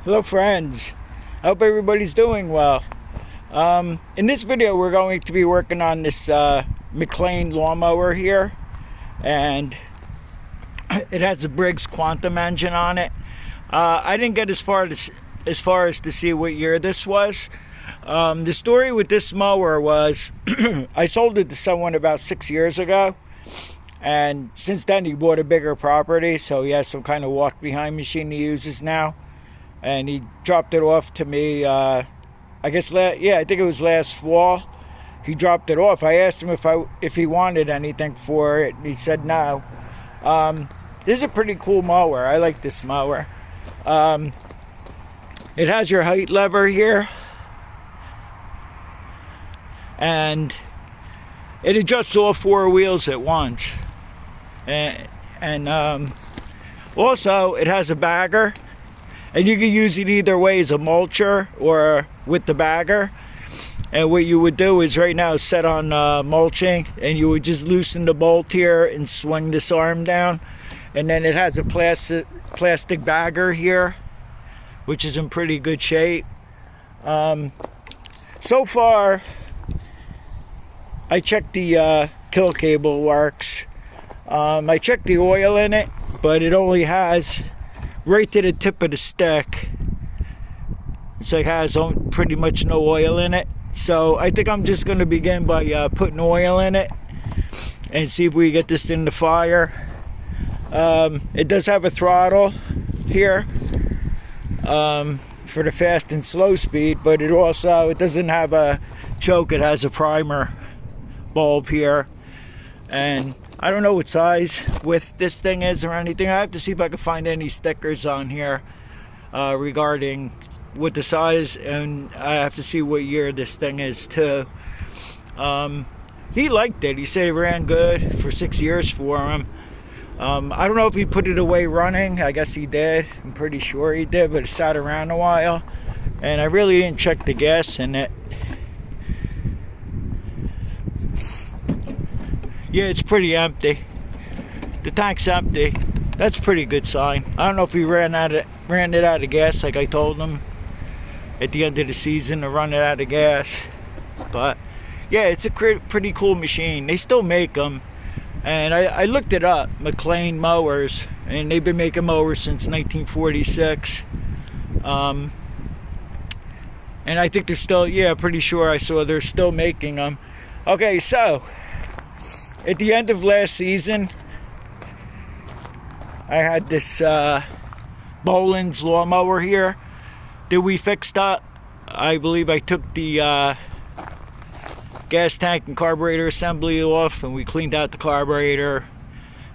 Hello friends, I hope everybody's doing well. In this video we're going to be working on this McLane lawnmower here, and it has a Briggs Quantum engine on it. I didn't get as far as to see what year this was. The story with this mower was I sold it to someone about 6 years ago, and since then he bought a bigger property, so he has some kind of walk behind machine he uses now. And he dropped it off to me, I think it was last fall. He dropped it off. I asked him if he wanted anything for it, and he said no. This is a pretty cool mower. I like this mower. It has your height lever here, and it adjusts all four wheels at once. And also it has a bagger. And you can use it either way, as a mulcher or with the bagger. And what you would do is right now it's set on mulching, and you would just loosen the bolt here and swing this arm down. And then it has a plastic bagger here, which is in pretty good shape. So far, I checked the kill cable works. I checked the oil in it, but it only has right to the tip of the stick. It's like has pretty much no oil in it. So I think I'm just going to begin by putting oil in it and see if we get this in the fire. It does have a throttle here for the fast and slow speed, but it doesn't have a choke. It has a primer bulb here, and I don't know what size width this thing is or anything. I have to see if I can find any stickers on here regarding what the size, and I have to see what year this thing is too. He liked it. He said it ran good for 6 years for him. I don't know if he put it away running. I guess he did. I'm pretty sure he did, but it sat around a while, and I really didn't check the gas in it. Yeah, it's pretty empty. The tank's empty. That's a pretty good sign. I don't know if he ran it out of gas like I told him at the end of the season to run it out of gas. But yeah, it's a pretty cool machine. They still make them, and I looked it up, McLane mowers, and they've been making mowers since 1946. And I think they're still, pretty sure I saw they're still making them. Okay, so at the end of last season, I had this Boland's lawnmower here that we fixed up. I believe I took the gas tank and carburetor assembly off, and we cleaned out the carburetor.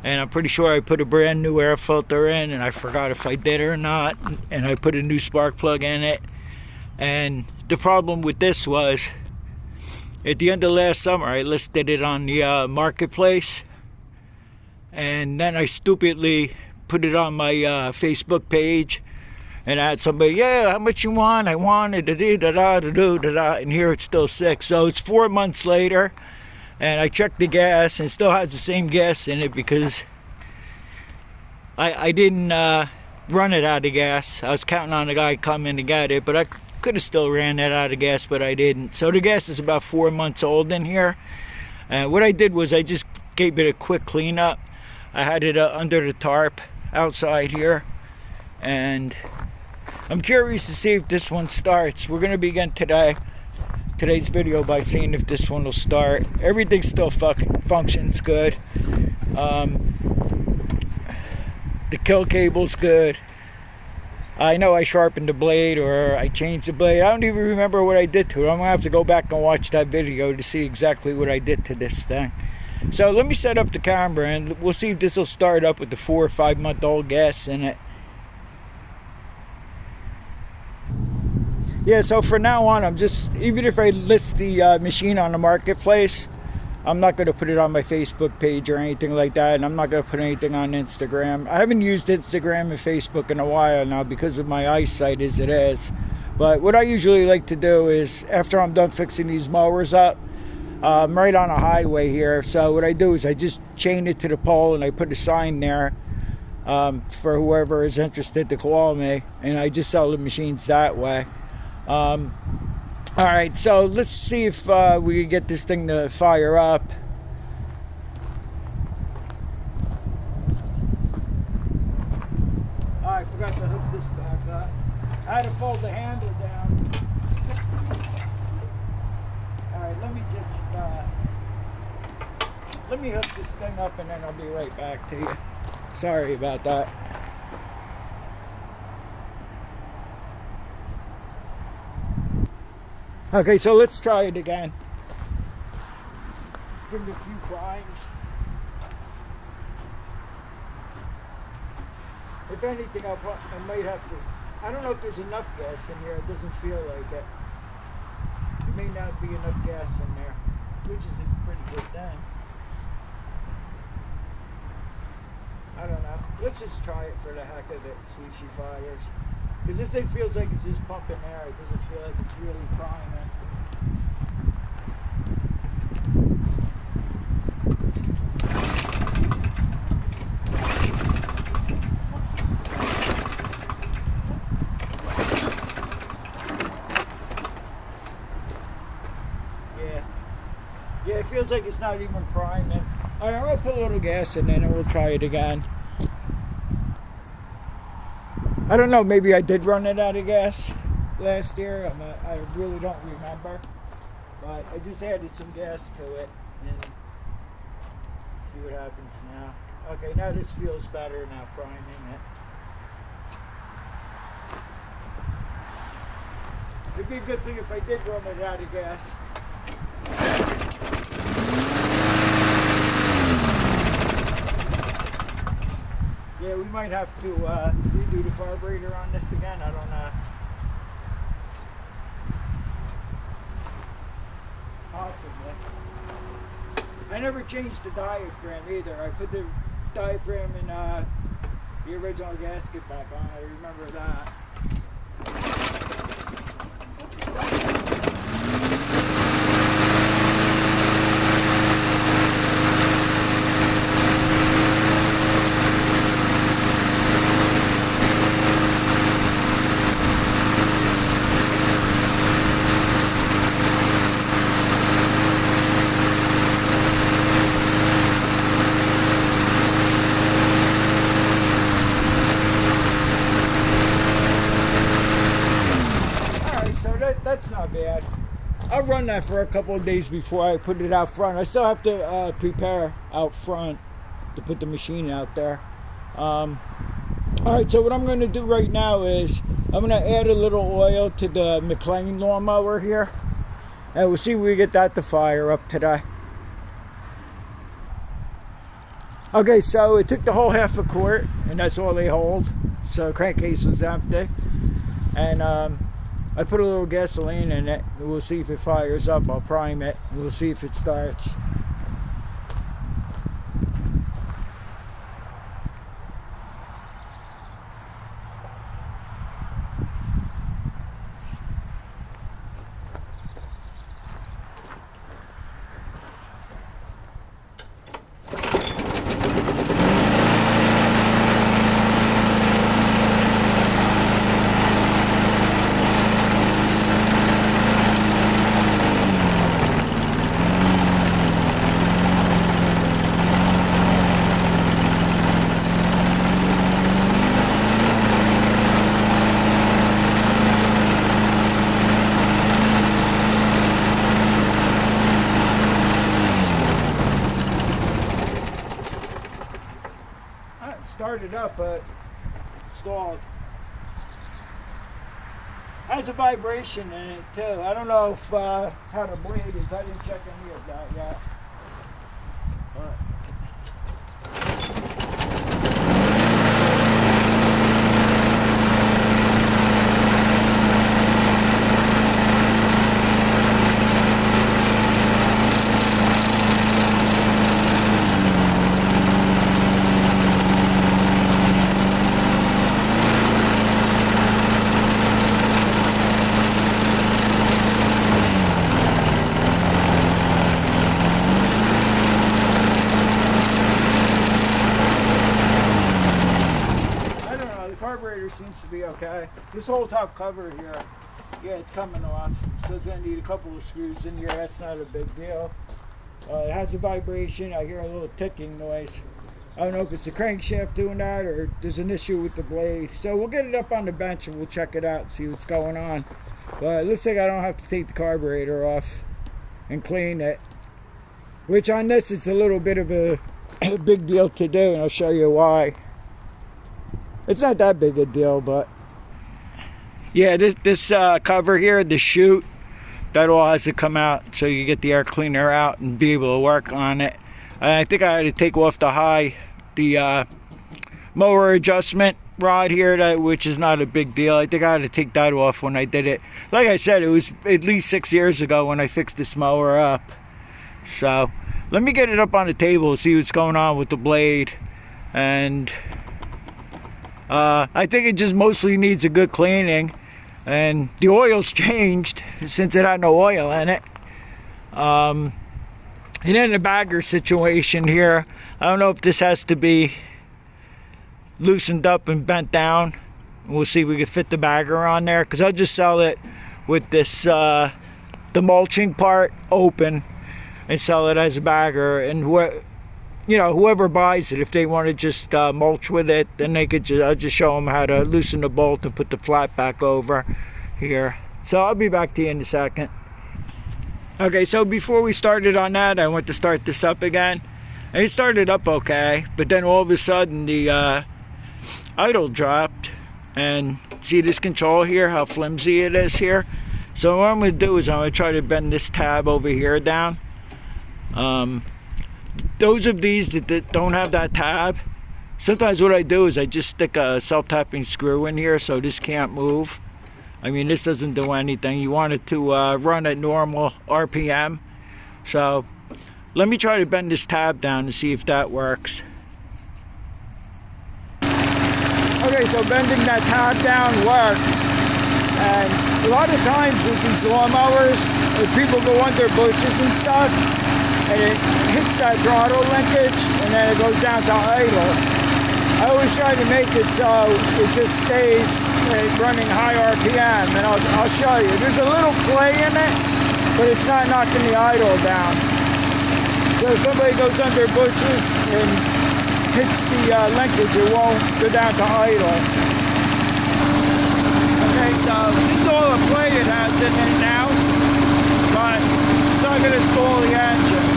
And I'm pretty sure I put a brand new air filter in, and I forgot if I did or not. And I put a new spark plug in it. And the problem with this was, at the end of last summer, I listed it on the marketplace, and then I stupidly put it on my Facebook page, and I had somebody, how much you want? I wanted and here it's still 6. So it's 4 months later, and I checked the gas, and it still has the same gas in it because I didn't run it out of gas. I was counting on the guy coming to get it, but I could have still ran that out of gas, but I didn't. So the gas is about 4 months old in here. And what I did was I just gave it a quick cleanup. I had it under the tarp outside here, and I'm curious to see if this one starts. We're going to begin today's video by seeing if this one will start. Everything still functions good. The kill cable's good. I know I sharpened the blade, or I changed the blade. I don't even remember what I did to it. I'm going to have to go back and watch that video to see exactly what I did to this thing. So let me set up the camera, and we'll see if this will start up with the 4 or 5 month old gas in it. Yeah, so for now on, even if I list the machine on the marketplace, I'm not going to put it on my Facebook page or anything like that, and I'm not going to put anything on Instagram. I haven't used Instagram and Facebook in a while now because of my eyesight as it is. But what I usually like to do is, after I'm done fixing these mowers up, I'm right on a highway here. So what I do is I just chain it to the pole, and I put a sign there for whoever is interested to call me, and I just sell the machines that way. All right, so let's see if we can get this thing to fire up. Oh, I forgot to hook this back up. I had to fold the handle down. All right, let me hook this thing up and then I'll be right back to you. Sorry about that. Okay, so let's try it again. Give it a few primes. If anything, I might have to. I don't know if there's enough gas in here. It doesn't feel like it. There may not be enough gas in there, which is a pretty good thing. I don't know. Let's just try it for the heck of it. See if she fires. Because this thing feels like it's just pumping air. It doesn't feel like it's really priming. Yeah, it feels like it's not even priming. Alright, I'm going to put a little gas in there and we'll try it again. I don't know, maybe I did run it out of gas last year. I really don't remember. But I just added some gas to it and see what happens now. Okay, now this feels better now priming it. It'd be a good thing if I did run it out of gas. Yeah, we might have to redo the carburetor on this again. I don't know. Possibly. I never changed the diaphragm either. I put the diaphragm in the original gasket back on. I remember that. That's not bad. I'll run that for a couple of days before I put it out front. I still have to prepare out front to put the machine out there. Alright, so what I'm going to do right now is I'm going to add a little oil to the McLane lawnmower here. And we'll see if we get that to fire up today. Okay, so it took the whole half a quart, and that's all they hold. So the crankcase was empty. And I put a little gasoline in it. We'll see if it fires up. I'll prime it. We'll see if it starts. Started up, but stalled. Has a vibration in it too. I don't know if how the blade is. I didn't check any of that yet. But okay? This whole top cover here, yeah, it's coming off. So it's gonna need a couple of screws in here. That's not a big deal. It has a vibration. I hear a little ticking noise. I don't know if it's the crankshaft doing that or there's an issue with the blade. So we'll get it up on the bench and we'll check it out and see what's going on. But it looks like I don't have to take the carburetor off and clean it. Which on this, it's a little bit of a big deal to do, and I'll show you why. It's not that big a deal, but yeah, this cover here, the chute, that all has to come out so you get the air cleaner out and be able to work on it. I think I had to take off the mower adjustment rod here, which is not a big deal. I think I had to take that off when I did it. Like I said, it was at least 6 years ago when I fixed this mower up. So let me get it up on the table, see what's going on with the blade. And I think it just mostly needs a good cleaning. And the oil's changed since it had no oil in it. And then the bagger situation here, I don't know if this has to be loosened up and bent down. We'll see if we can fit the bagger on there, because I'll just sell it with this the mulching part open and sell it as a bagger. And whoever buys it, if they want to just mulch with it, then they could I'll just show them how to loosen the bolt and put the flat back over here. So I'll be back to you in a second. Okay, so before we started on that, I went to start this up again, and it started up okay, but then all of a sudden the idle dropped. And see this control here, how flimsy it is here? So what I'm going to do is I'm going to try to bend this tab over here down. Those of these that don't have that tab, sometimes what I do is I just stick a self-tapping screw in here so this can't move. I mean, this doesn't do anything. You want it to run at normal RPM. So let me try to bend this tab down to see if that works. Okay, so bending that tab down worked. And a lot of times with these lawnmowers, if people go under bushes and stuff, and it hits that throttle linkage, and then it goes down to idle. I always try to make it so it just stays running high RPM, and I'll show you. There's a little play in it, but it's not knocking the idle down. So if somebody goes under bushes and hits the linkage, it won't go down to idle. Okay, so it's all the play it has in it now, but it's not going to stall the engine.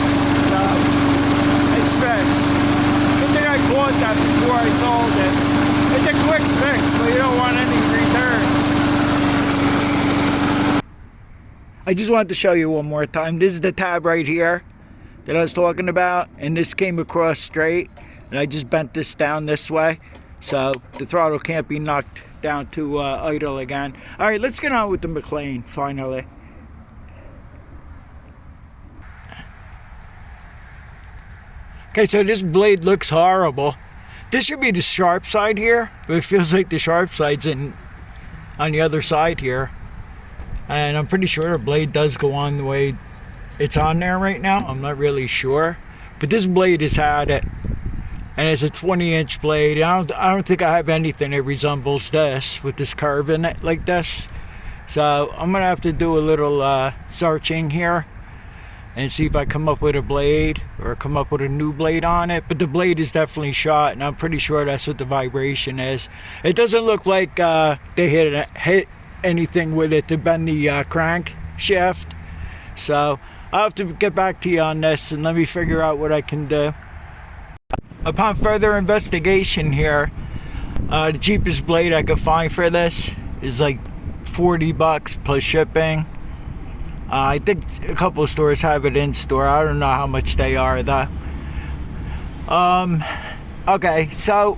So it's fixed. Good thing I bought that before I sold it. It's a quick fix, but you don't want any returns. I just wanted to show you one more time. This is the tab right here that I was talking about, and this came across straight, and I just bent this down this way so the throttle can't be knocked down to idle again. All right, let's get on with the McLane finally. Okay, so this blade looks horrible. This should be the sharp side here, but it feels like the sharp side's on the other side here. And I'm pretty sure the blade does go on the way it's on there right now. I'm not really sure. But this blade has had it. And it's a 20-inch blade. I don't think I have anything that resembles this with this curve in it like this. So I'm going to have to do a little searching here and see if I come up with a blade or come up with a new blade on it. But the blade is definitely shot, and I'm pretty sure that's what the vibration is. It doesn't look like they hit anything with it to bend the crank shaft. So I'll have to get back to you on this and let me figure out what I can do. Upon further investigation here, the cheapest blade I could find for this is like $40 plus shipping. I think a couple of stores have it in store. I don't know how much they are though. Okay, so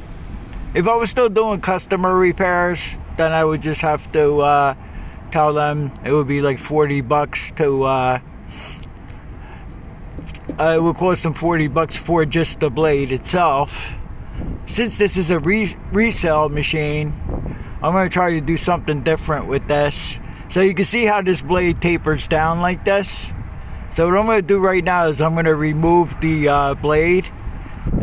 if I was still doing customer repairs, then I would just have to tell them it would be like $40 to it would cost them $40 for just the blade itself. Since this is a resale machine, I'm going to try to do something different with this. So you can see how this blade tapers down like this. So what I'm going to do right now is I'm going to remove the blade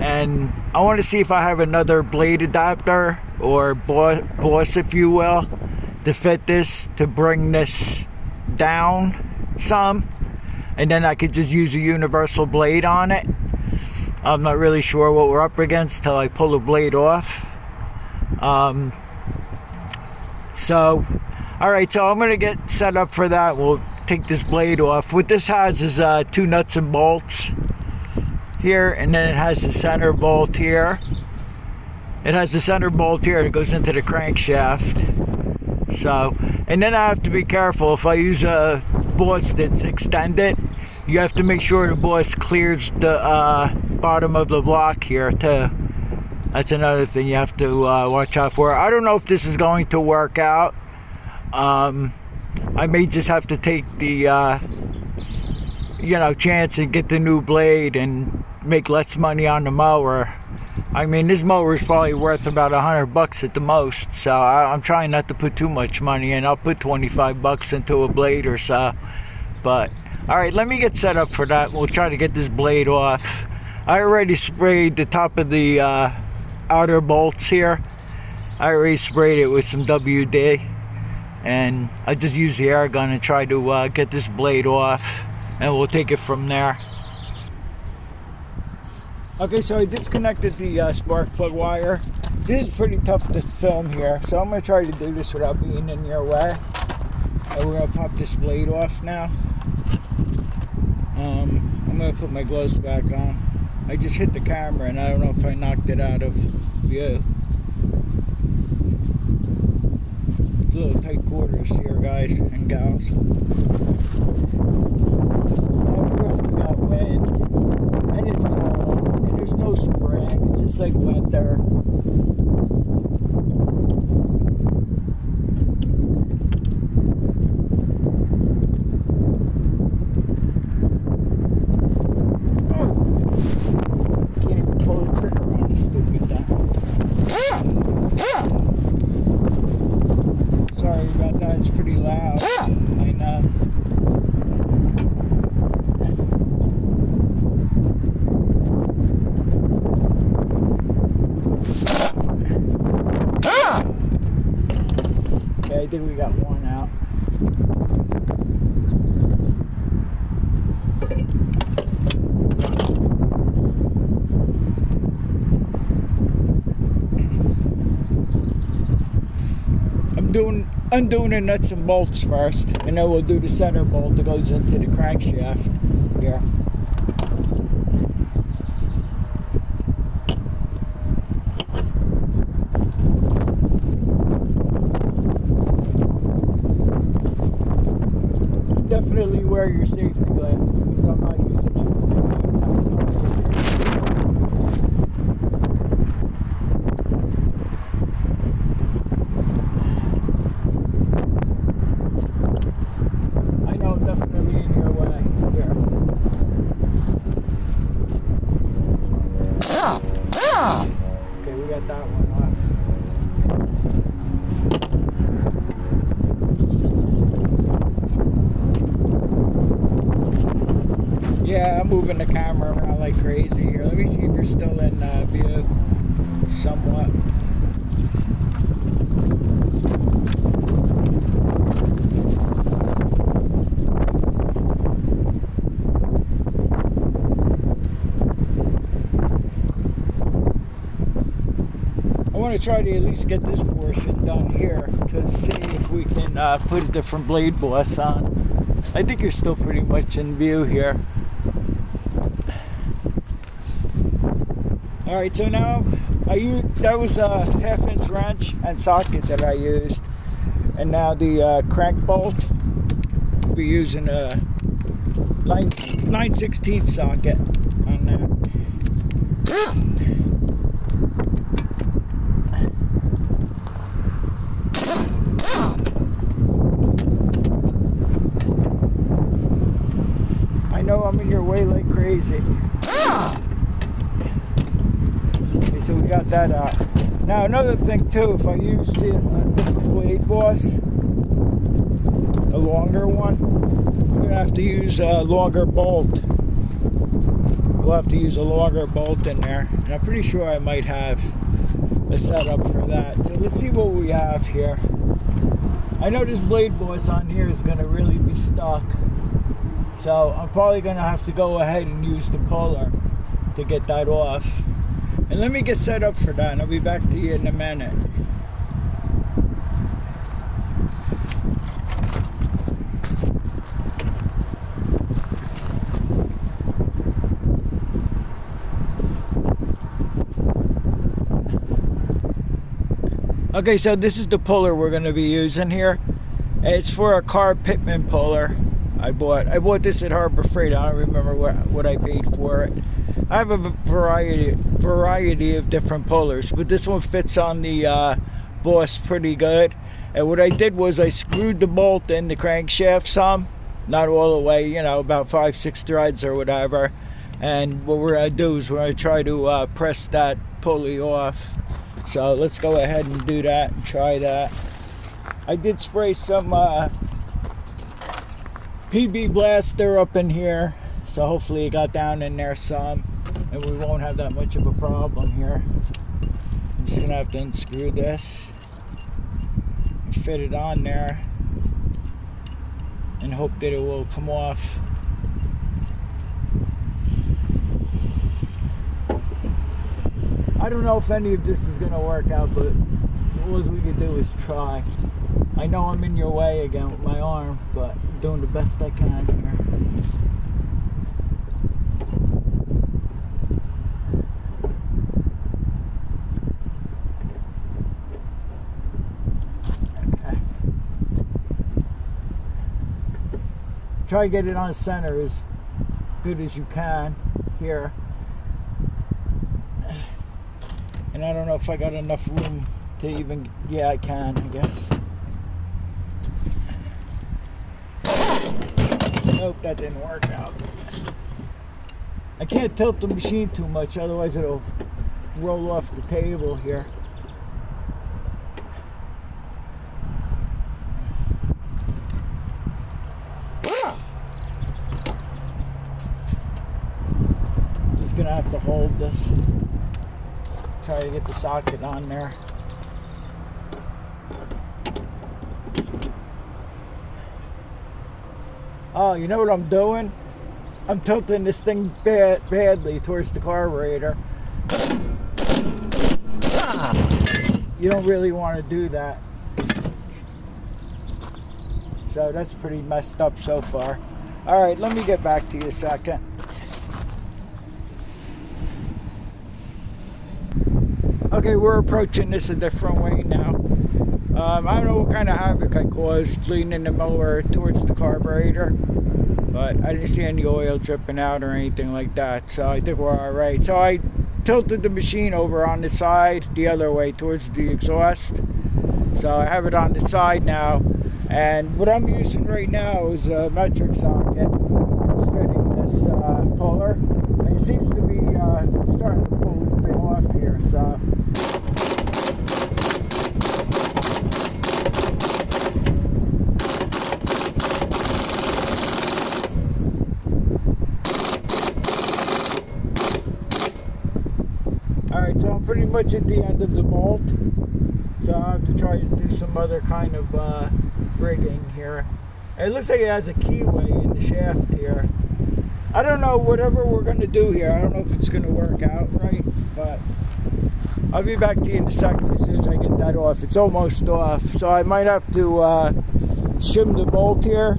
and I want to see if I have another blade adapter or boss, if you will, to fit this, to bring this down some, and then I could just use a universal blade on it. I'm not really sure what we're up against till I pull the blade off. So alright, so I'm gonna get set up for that. We'll take this blade off. What this has is 2 nuts and bolts here, and then it has the center bolt here. It has the center bolt here that goes into the crankshaft. So, and then I have to be careful. If I use a boss that's extended, you have to make sure the boss clears the bottom of the block here too. That's another thing you have to watch out for. I don't know if this is going to work out. I may just have to take the chance and get the new blade and make less money on the mower. I mean, this mower is probably worth about $100 at the most, so I'm trying not to put too much money in. I'll put $25 into a blade or so. But all right, let me get set up for that. We'll try to get this blade off. I already sprayed the top of the outer bolts here. I already sprayed it with some WD, and I just used the air gun and tried to get this blade off, and we'll take it from there. Okay, so I disconnected the spark plug wire. This is pretty tough to film here, so I'm going to try to do this without being in your way. And we're going to pop this blade off now. I'm going to put my gloves back on. I just hit the camera and I don't know if I knocked it out of view. It's a little tight quarters here, guys and gals. Of course we got wind, and it's cold, and there's no spring. It's just like winter. Sorry about that, it's pretty loud. I know. Okay, I think we got one out. Undoing the nuts and bolts first, and then we'll do the center bolt that goes into the crankshaft here. Definitely wear your safety glasses because I'm not using them. Okay, we got that one off. Yeah, I'm moving the camera around like crazy here. Let me see if you're still in view somewhat. I want to try to at least get this portion done here to see if we can put a different blade boss on. I think you're still pretty much in view here. Alright, so now that was a 1/2-inch wrench and socket that I used, and now the crank bolt, we'll be using a 9/16 socket on that. I know I'm in your way like crazy. Okay, so we got that out. Now another thing too, if I use a different blade boss, a longer one, I'm gonna have to use a longer bolt. we'll have to use a longer bolt in there. And I'm pretty sure I might have a setup for that. So let's see what we have here. I know this blade boss on here is going to really be stuck. So I'm probably going to have to go ahead and use the puller to get that off. And let me get set up for that, and I'll be back to you in a minute. Okay, so this is the puller we're going to be using here. It's for a car pitman puller. I bought this at Harbor Freight. I don't remember what I paid for it. I have a variety of different pullers, but this one fits on the boss pretty good. And what I did was I screwed the bolt in the crankshaft some, not all the way, you know, about 5-6 threads or whatever. And what we're going to do is we're going to try to press that pulley off. So let's go ahead and do that and try that. I did spray some PB Blaster up in here, so hopefully it got down in there some, and we won't have that much of a problem here. I'm just gonna have to unscrew this and fit it on there and hope that it will come off. I don't know if any of this is going to work out, but all we can do is try. I know I'm in your way again with my arm, but I'm doing the best I can here. Okay. Try to get it on center as good as you can here. And I don't know if I got enough room to even, yeah, I can, I guess. Nope, that didn't work out. I can't tilt the machine too much, otherwise it'll roll off the table here. Just gonna have to hold this. Try to get the socket on there. Oh, you know what I'm doing? I'm tilting this thing badly towards the carburetor. You don't really want to do that. So that's pretty messed up so far. Alright, let me get back to you a second. Okay, we're approaching this a different way now. I don't know what kind of havoc I caused leaning the mower towards the carburetor, but I didn't see any oil dripping out or anything like that, so I think we're alright. So I tilted the machine over on the side, the other way towards the exhaust. So I have it on the side now, and what I'm using right now is a metric socket that's fitting this puller. And it seems to be starting to pull this thing off here, so alright, so I'm pretty much at the end of the bolt, so I'll have to try to do some other kind of rigging here. It looks like it has a keyway in the shaft here. I don't know, whatever we're going to do here, I don't know if it's going to work out right, but I'll be back to you in a second as soon as I get that off. It's almost off, so I might have to shim the bolt here.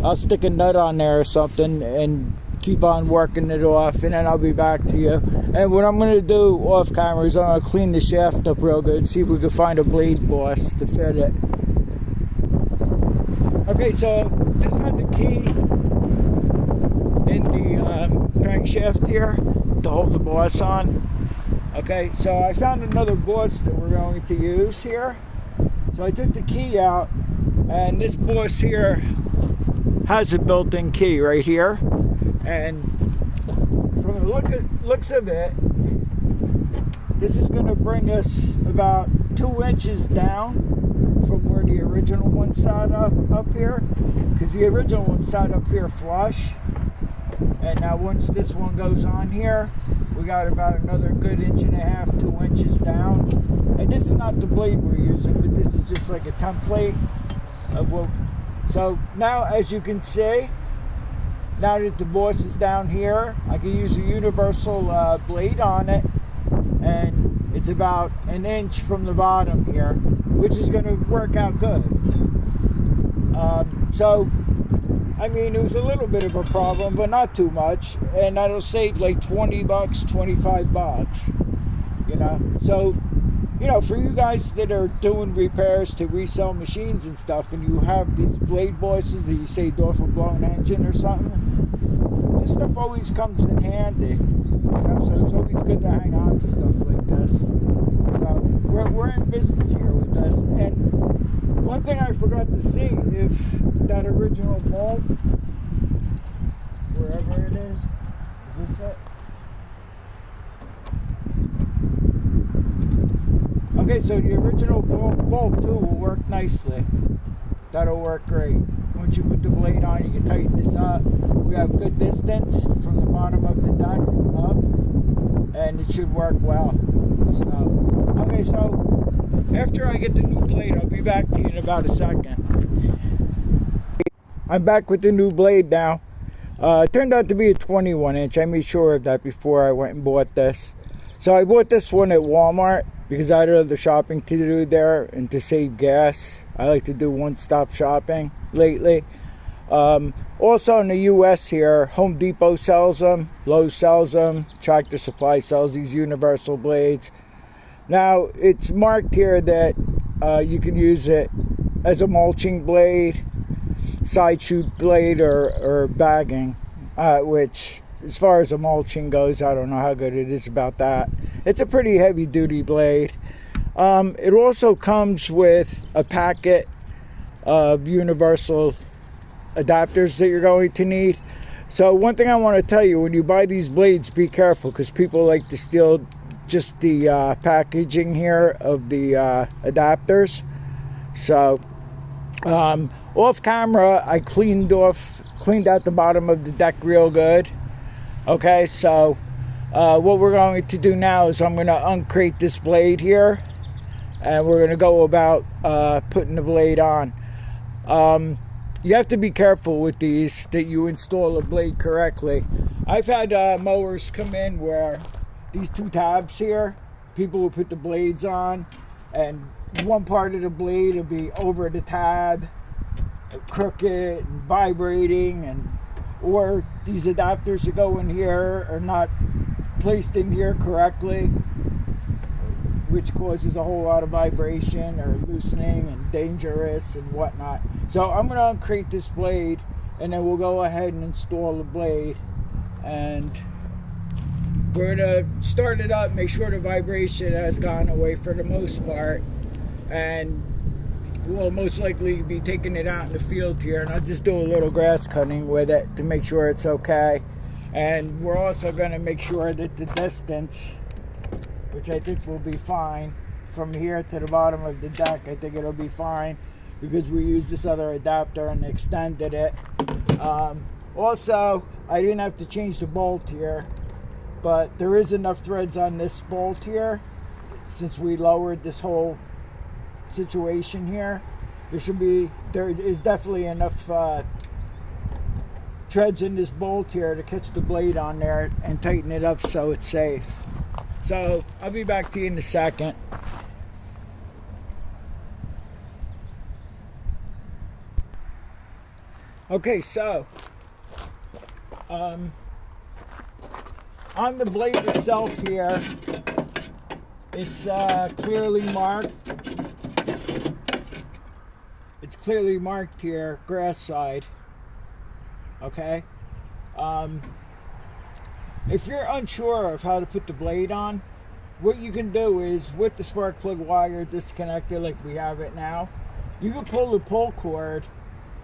I'll stick a nut on there or something and keep on working it off, and then I'll be back to you. And what I'm going to do off camera is I'm going to clean the shaft up real good and see if we can find a blade boss to fit it. Okay, so this had the key in the crankshaft here to hold the boss on. Okay, so I found another boss that we're going to use here. So I took the key out, and this boss here has a built-in key right here. And from the looks of it, this is going to bring us about 2 inches down from where the original one sat up here, because the original one sat up here flush, And now once this one goes on here, we got about another good 1.5 to 2 inches down. And this is not the blade we're using, but this is just like a template of what. So now, as you can see, now that the boss is down here, I can use a universal blade on it, and it's about 1 inch from the bottom here, which is going to work out good. So, I mean, it was a little bit of a problem, but not too much, and that'll save like $20, $25, you know. So, you know, for you guys that are doing repairs to resell machines and stuff, and you have these blade bosses that you saved off a blown engine or something, this stuff always comes in handy, you know, so it's always good to hang on to stuff like this. So we're in business here with this. And one thing I forgot to see, if that original bolt, wherever it is this it? Okay, so the original bolt too will work nicely. That'll work great. Once you put the blade on, you can tighten this up. We have good distance from the bottom of the deck up, and it should work well. So, okay, so after I get the new blade, I'll be back to you in about a second. I'm back with the new blade now. It turned out to be a 21 inch. I made sure of that before I went and bought this. So I bought this one at Walmart because I had other shopping to do there and to save gas. I like to do one-stop shopping lately. Also in the U.S. here, Home Depot sells them, Lowe's sells them, Tractor Supply sells these universal blades. Now, it's marked here that you can use it as a mulching blade, side shoot blade, or bagging, which, as far as the mulching goes, I don't know how good it is about that. It's a pretty heavy duty blade. It also comes with a packet of universal adapters that you're going to need. So one thing I want to tell you, when you buy these blades, be careful, because people like to steal just the packaging here of the adapters. So off camera, I cleaned out the bottom of the deck real good. Okay, so what we're going to do now is I'm going to uncrate this blade here, and we're going to go about putting the blade on. You have to be careful with these, that you install a blade correctly. I've had mowers come in where these two tabs here, people will put the blades on, and one part of the blade will be over the tab, crooked and vibrating, or these adapters that go in here are not placed in here correctly, which causes a whole lot of vibration or loosening and dangerous and whatnot. So I'm going to uncrate this blade, and then we'll go ahead and install the blade, and we're going to start it up, make sure the vibration has gone away for the most part, and we'll most likely be taking it out in the field here, and I'll just do a little grass cutting with it to make sure it's okay. And we're also going to make sure that the distance, which I think will be fine, from here to the bottom of the deck, I think it'll be fine, because we used this other adapter and extended it. Also, I didn't have to change the bolt here, but there is enough threads on this bolt here, since we lowered this whole situation here. There is definitely enough threads in this bolt here to catch the blade on there and tighten it up so it's safe. So I'll be back to you in a second. Okay, so on the blade itself here, it's clearly marked. It's clearly marked here, grass side. Okay. If you're unsure of how to put the blade on, what you can do is, with the spark plug wire disconnected like we have it now, you can pull the pull cord,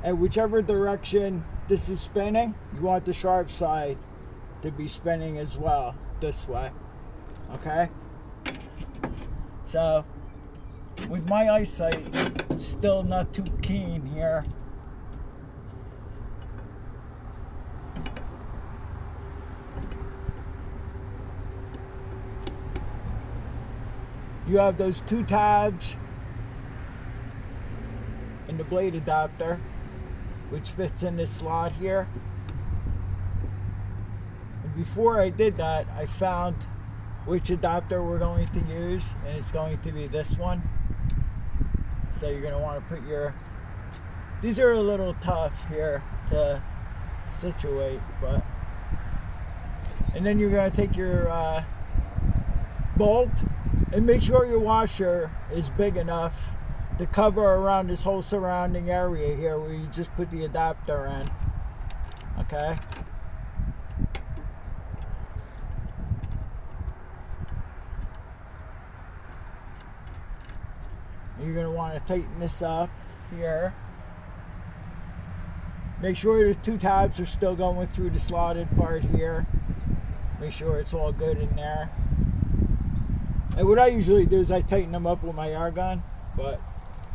and whichever direction this is spinning, you want the sharp side to be spinning as well, this way. Okay? So, with my eyesight still not too keen here, you have those 2 tabs in the blade adapter, which fits in this slot here. And before I did that, I found which adapter we're going to use, and it's going to be this one. So you're going to want to put your, these are a little tough here to situate, but, and then you're going to take your bolt and make sure your washer is big enough to cover around this whole surrounding area here where you just put the adapter in. Okay. You're going to want to tighten this up here. Make sure the 2 tabs are still going through the slotted part here. Make sure it's all good in there. And what I usually do is I tighten them up with my air gun, but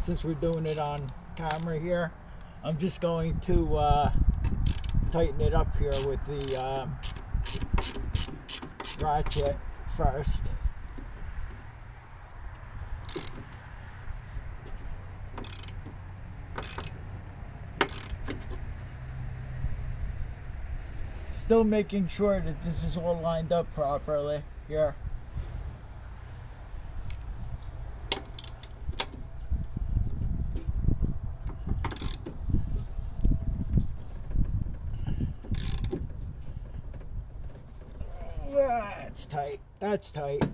since we're doing it on camera here, I'm just going to tighten it up here with the ratchet first. Still making sure that this is all lined up properly here. That's tight. That's tight.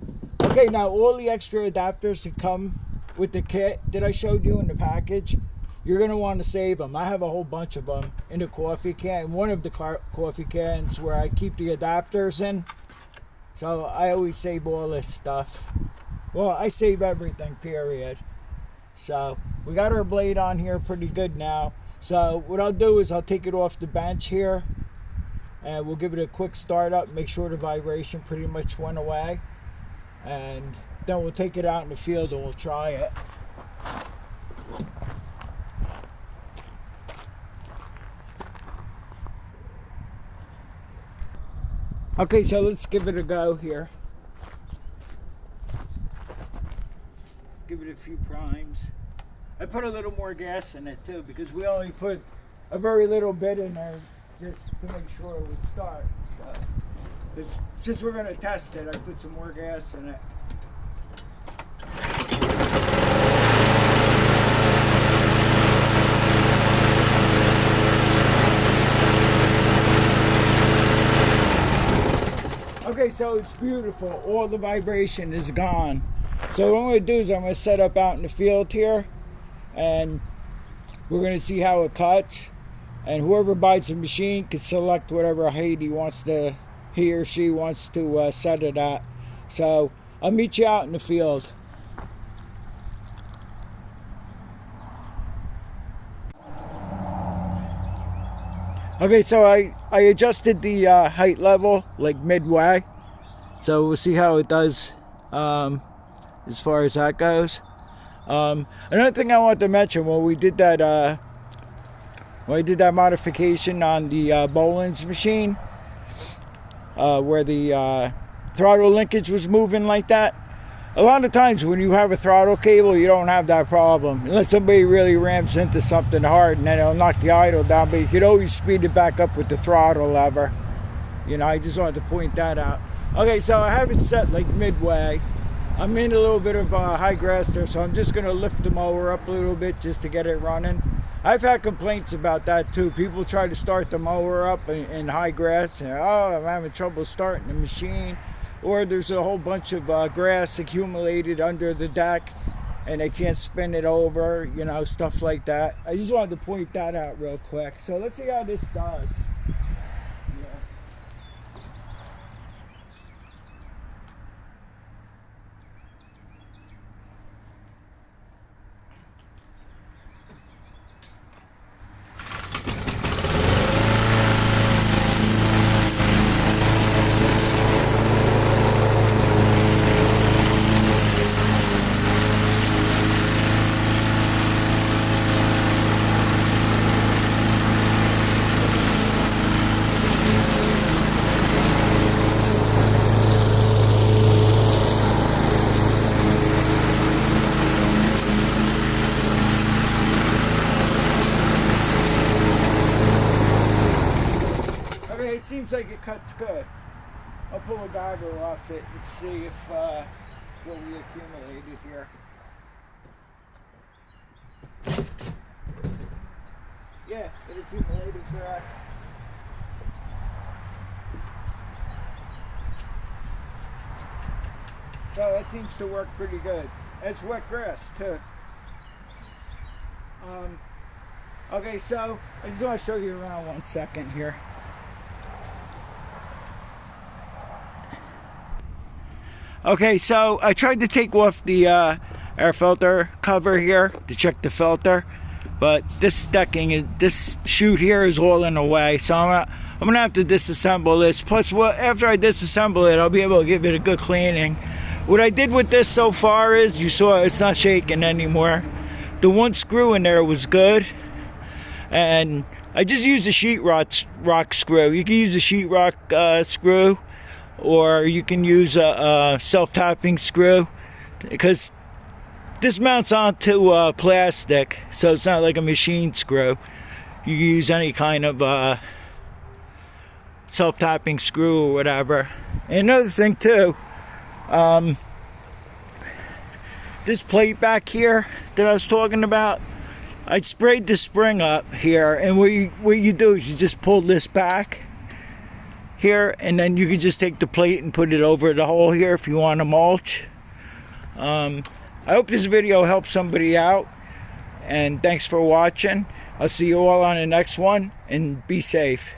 Okay, now all the extra adapters that come with the kit that I showed you in the package, you're going to want to save them. I have a whole bunch of them in the coffee can, one of the coffee cans where I keep the adapters in. So I always save all this stuff. Well, I save everything, period. So we got our blade on here pretty good now. So what I'll do is I'll take it off the bench here and we'll give it a quick start up, make sure the vibration pretty much went away. And then we'll take it out in the field and we'll try it. Okay, so let's give it a go here. Give it a few primes. I put a little more gas in it too because we only put a very little bit in there just to make sure it would start. So, since we're going to test it, I put some more gas in it. Okay, so it's beautiful. All the vibration is gone. So what I'm going to do is I'm going to set up out in the field here and we're going to see how it cuts. And whoever buys the machine can select whatever height he or she wants to set it at. So I'll meet you out in the field. Okay, so I adjusted the height level like midway. So we'll see how it does as far as that goes. Another thing I want to mention, when I did that modification on the Bolin's machine, where the throttle linkage was moving like that, a lot of times when you have a throttle cable, you don't have that problem. Unless somebody really ramps into something hard and then it'll knock the idle down, but you could always speed it back up with the throttle lever. You know, I just wanted to point that out. Okay, so I have it set like midway. I'm in a little bit of high grass there, so I'm just going to lift the mower up a little bit just to get it running. I've had complaints about that too. People try to start the mower up in high grass and, oh, I'm having trouble starting the machine. Or there's a whole bunch of grass accumulated under the deck and they can't spin it over, you know, stuff like that. I just wanted to point that out real quick. So let's see how this does. seems like it cuts good. I'll pull a goggle off it and see if what we accumulated here. Yeah, it accumulated for us. So that seems to work pretty good. It's wet grass too. Okay, so I just want to show you around 1 second here. Okay, so I tried to take off the air filter cover here to check the filter, but this this chute here is all in the way, so I'm gonna have to disassemble this. Plus, after I disassemble it, I'll be able to give it a good cleaning. What I did with this so far is, you saw it's not shaking anymore. The one screw in there was good, and I just used a sheetrock screw. You can use a sheetrock screw, or you can use a self-tapping screw, because this mounts onto plastic, so it's not like a machine screw. You can use any kind of self-tapping screw or whatever. And another thing too, this plate back here that I was talking about, I sprayed the spring up here, and what you do is you just pull this back here, and then you can just take the plate and put it over the hole here if you want to mulch. I hope this video helps somebody out, and thanks for watching. I'll see you all on the next one, and be safe.